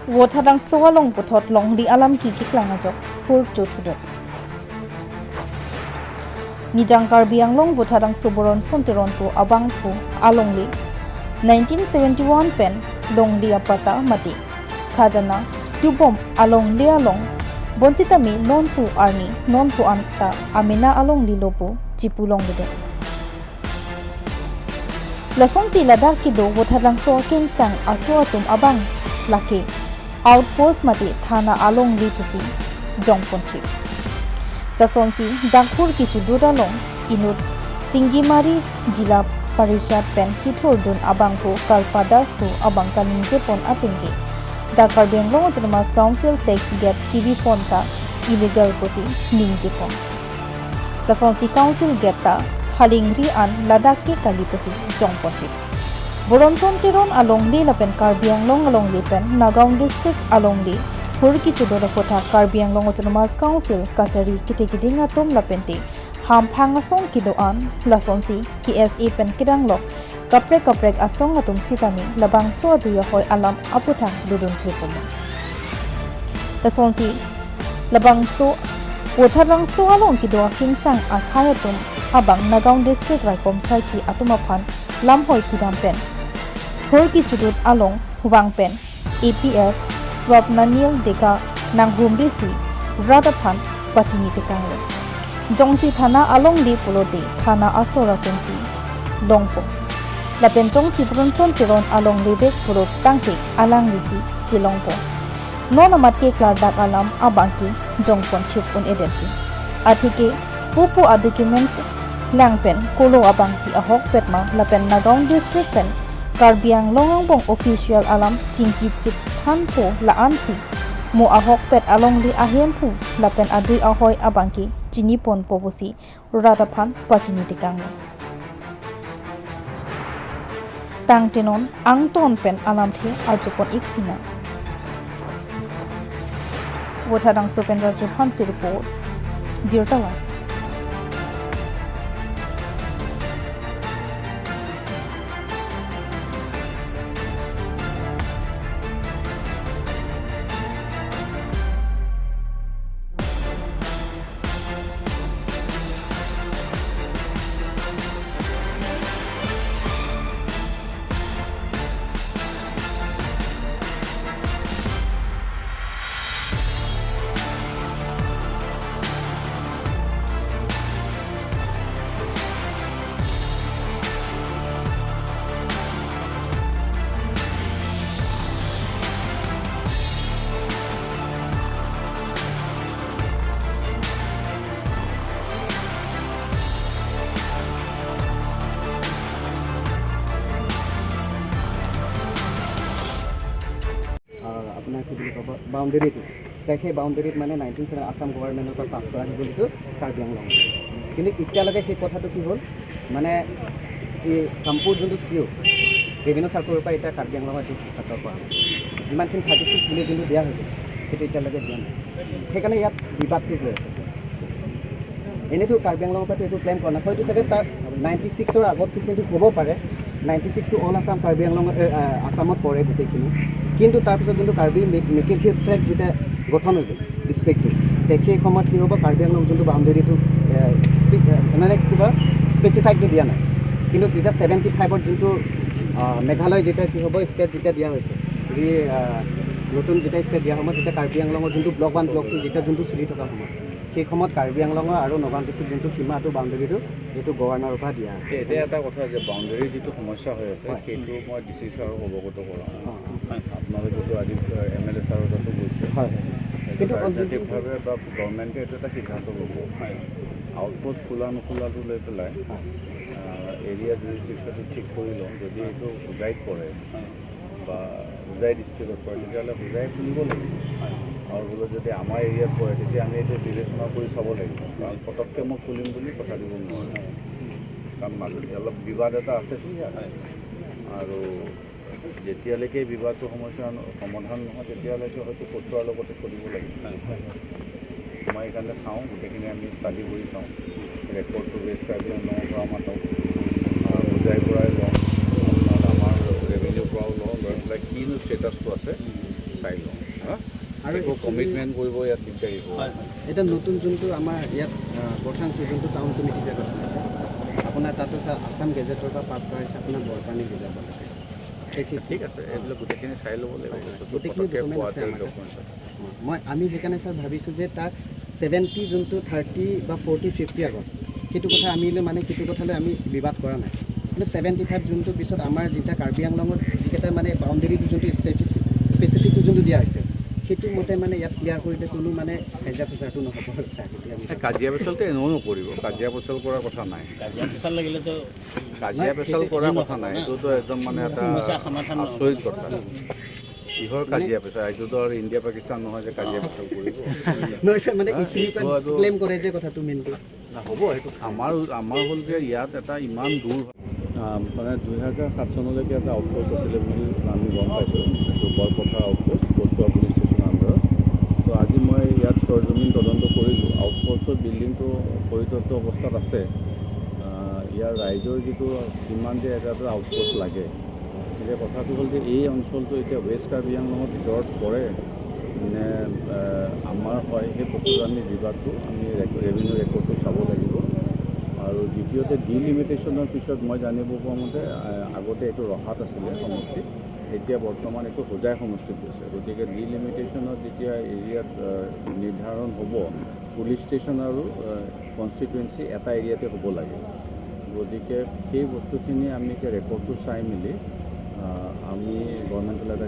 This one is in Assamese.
Wotadang soalong putot long di alam kiki klangajok hur chotudot. Nijang Karbiang long wotadang soboron sonteron po abang po along li 1971 pen long di apata mati. Khajana tubom along li along bonsitami non po arni non po anta amina along li lopo chipulong lide. Lason si ladar kido wotadang so king sang aso atum abang laki. Outpost mati thana along li pusi jongpon trip. Tasonsi Dangpur kichu dudalong inut Singimari jila parishad pen kithur dun abangpo kalpadas po abang kaninjepon atinggi. Da Karbiang Long Autonomous Council takes get kibi ponta illegal pusi ninjepon. Tasonsi council geta halingri an ladaki kali pusi jongpon trip. Boronson tiron along li lapen Karbiang Long along li pen Nagaon district along li Hurki chudora kota Karbiang Long Autonomous Council kachari kitikiding atom lapente hampang asong kidoan lasonsi KSA pen kidang lok kaprek asong atom sitami labang so aduya hoy alam aputang dudun kripomo lasonsi labang so wotharang so along kidoa kingsang akhayatum abang Nagaon district raikom saiki atumapan lamhoy pidam pen Hurki chudut along huwang pen APS Swapnanil deka nang humrisi Radaphan pachini tekanglo Jongsi thana along di pulode thana asora tensi longpo lapen jongsi bronson tiron along lebek pulot tangke alang risi chilongpo non amatke klardak alam abangki jongpon chipon edenchi athike pupu a documents langpen kolo abangsi ahok petma lapen Nagaon district pen Karbiang Long bong official alam chingki chip thanpo laansi mo ahok pet along li ahempu lapen adui ahoy abangki chinipon pobusi Radaphan pachini tikanglo tangtenon angton pen alam the ajupon iksina wothadang sopen raje phansi report birtawa বাউণ্ডেৰীটো সেই বাউণ্ডেৰীত মানে 1970 আসাম গভৰ্ণমেণ্টৰ পৰা পাছ কৰা বুলিতো কাৰ্বি আংলং কিন্তু এতিয়ালৈকে সেই কথাটো কি হ'ল মানে এই কামপুৰ যোনটো চিঅ ৰেভিনিউ চাৰ্কুলৰ পৰা এতিয়া কাৰ্বি আংলঙত ছাত্ৰ কৰা যিমানখিনি 36 বুলি যোনটো দিয়া হৈছে সেইটো এতিয়ালৈকে দিয়া নাই সেইকাৰণে ইয়াত বিবাদটো হৈ আছে এনেইতো কাৰ্বি আংলঙৰ পৰা এইটো ক্লেইম কৰা নাই হয়তো চাগে তাৰ 96ৰ আগত কিন্তু হ'ব পাৰে 96টো অল আসাম কাৰ্বি আংলং আসামত পৰে গোটেইখিনি কিন্তু তাৰপিছত যোনটো কাৰ্বি মিকিল ষ্ট্ৰেক যেতিয়া গঠন হৈ গ'ল ডিষ্ট্ৰিক্টটো সেই সময়ত কি হ'ব কাৰ্বি আংলং যোনটো বাউণ্ডেৰীটো মানে কিবা স্পেচিফাইডটো দিয়া নাই কিন্তু যেতিয়া 75ত যোনটো মেঘালয় যেতিয়া কি হ'ব ষ্টেট যেতিয়া দিয়া হৈছে নতুন যেতিয়া ষ্টেট দিয়া সময়ত তেতিয়া কাৰ্বি আংলঙৰ যোনটো ব্লক 1 ব্লক 2 যেতিয়া যোনটো চলি থকা সময়ত সেই সময়ত কাৰ্বি আংলঙৰ আৰু নগাঁও ডিষ্ট্ৰিক্ট যোনটো সীমাটো বাউণ্ডেৰীটো সেইটো গভৰ্ণৰৰ পৰা দিয়া আছে এতিয়া এটা কথা যে বাউণ্ডেৰীৰ যিটো সমস্যা হৈ আছে সেইটো মই ডি চি ছাৰক অৱগত কৰাওঁ আপোনালোকেতো আজি MLA ছাৰৰ তাতো গৈছে হয় কিন্তু ৰাজনৈতিকভাৱে বা গভৰ্ণমেণ্টে এইটো এটা সিদ্ধান্ত ল'ব আউটপোষ্ট খোলা নোখোলাটো লৈ পেলাই এৰিয়া জুৰিষ্টিকশ্যনটো ঠিক কৰি লওঁ যদি এইটো হোজাইত পৰে বা হোজাই ডিষ্ট্ৰিক্টত পৰে তেতিয়াহ'লে হোজাই খুলিব লাগিব আৰু বোলে যদি আমাৰ এৰিয়াত পৰে তেতিয়া আমি এইটো বিবেচনা কৰি চাব লাগিব কাৰণ পটককৈ মই খুলিম বুলি কথা দিব নোৱাৰোঁ কাৰণ মাজুলী অলপ বিবাদ এটা আছেতো আৰু যেতিয়ালৈকে বিবাদটো সমস্যা সমাধান নহয় তেতিয়ালৈকে হয়তো পঠোৱাৰ লগতে চলিব লাগিব মই সেইকাৰণে চাওঁ গোটেইখিনি আমি ষ্টাডি কৰি চাওঁ ৰেকৰ্ডটো বেছ কাৰ্বি আংলঙৰ পৰা মাতক হোজাইৰ পৰাই লওঁ আমাৰ কমিটমেণ্ট কৰিব ইয়াত দিগদাৰী হ'ব। এতিয়া নতুন যোনটো আমাৰ ইয়াত বৰ্ষাংশী যোনটো টাউন কমিটি যে গঠন হৈছে আপোনাৰ তাতো আছাম গেজেটৰ পৰা পাছ কৰাইছে আপোনাৰ বৰপানী বুজাব লাগে সেইখিনি ঠিক আছে, এইবিলাক গোটেইখিনি চাই ল'ব লাগিব। গোটেইখিনি ডকুমেণ্ট আছে আমাৰ তাত। আমি সেইকাৰণে ছাৰ ভাবিছোঁ যে তাক 70 যোনটো 30 বা 40 50 আগত সেইটো কথা আমি মানে সেইটো কথালৈ আমি বিবাদ কৰা নাই, কিন্তু 75 যোনটো পিছত আমাৰ যেতিয়া কাৰ্বি আংলঙত যিকেইটা মানে বাউণ্ডেৰীটো যোনটো স্পেচিফিকটো যোনটো দিয়া হৈছে সেইটো মতে মানে ইয়াত ক্লিয়াৰ কৰিলে কোনো মানে কাজিয়া পেচাৰটো নহ'ব। কাজিয়া পেচালটো এনেও নকৰিব, কাজিয়া পেচাল কৰাৰ কথা নাই। কাজিয়া পেচাল লাগিলেতো কাজিয়া পেচাল কৰাৰ কথা নাই, এইটোতো একদম মানে এটা আচৰিত কথা। কিহৰ কাজিয়া পেচাল? এইটোতো আৰু ইণ্ডিয়া পাকিস্তান নহয় যে কাজিয়া পেচাল কৰিব। নহয় ছাৰ, মানে এইখিনি ক্লেইম কৰে যে কথাটো মেইনটো হ'ব। সেইটো আমাৰ হ'ল যে ইয়াত এটা ইমান দূৰ মানে 2007 চনলৈকে এটা আউটপোষ্ট আছিলে বুলি আমি গম পাইছোঁ, এইটো বৰপথাৰ আউটপোষ্ট বস্তোৱা পুলিচ ষ্টেচনৰ আণ্ডাৰত। তো আজি মই ইয়াত সৰজমিন তদন্ত কৰিলোঁ। আউটপোষ্টৰ বিল্ডিংটো পৰিত্যক্ত অৱস্থাত আছে। ইয়াৰ ৰাইজৰ যিটো কিমান যে এটা আউটপোষ্ট লাগে, এতিয়া কথাটো হ'ল যে এই অঞ্চলটো এতিয়া ৱেষ্ট কাৰ্বি আংলঙৰ ভিতৰত পৰে নে আমাৰ হয়, সেই বস্তুটো আমি বিভাগটো আমি ৰেভিনিউ ৰেকৰ্ডটো চাব লাগিব। আৰু দ্বিতীয়তে ডিলিমিটেশ্যনৰ পিছত মই জানিব পোৱা মতে আগতে এইটো ৰহাত আছিলে সমষ্টিত, এতিয়া বৰ্তমান এইটো হোজাই সমষ্টিত গৈছে। গতিকে ডিলিমিটেশ্যনত যেতিয়া এৰিয়াত নিৰ্ধাৰণ হ'ব, পুলিচ ষ্টেচন আৰু কনষ্টিটুৱেঞ্চি এটা এৰিয়াতে হ'ব লাগে। গতিকে সেই বস্তুখিনি আমি এতিয়া ৰেকৰ্ডটো চাই মেলি আমি গভৰ্ণমেণ্টলৈ এটা